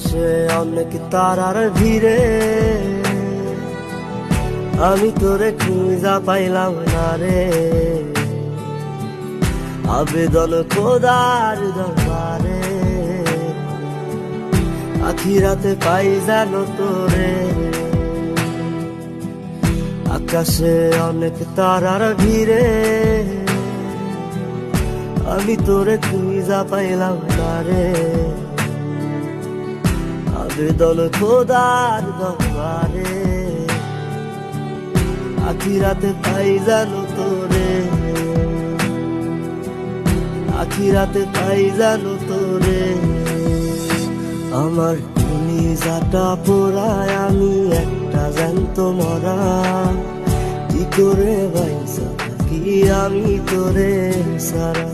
আকাশে অনেক তারার ভিড়ে আমি তোরে খুঁজা পাইলাম না রে। আবেদন খোদার দরবারে আখিরাতে পাই জানো তোরে। আকাশে অনেক তারার ভিড়ে আমি তোরে খুঁজা পাইলাম না রে। আবেদন খোদার দরবারে আখিরাতে পাই জানো তোরে। আখিরাতে পাই জানো তোরে। আমার কলিজাটা পোড়ায় আমি একটা জ্যান্ত মরা, কি করে বাইসা থাকি আমি তোরে সারা।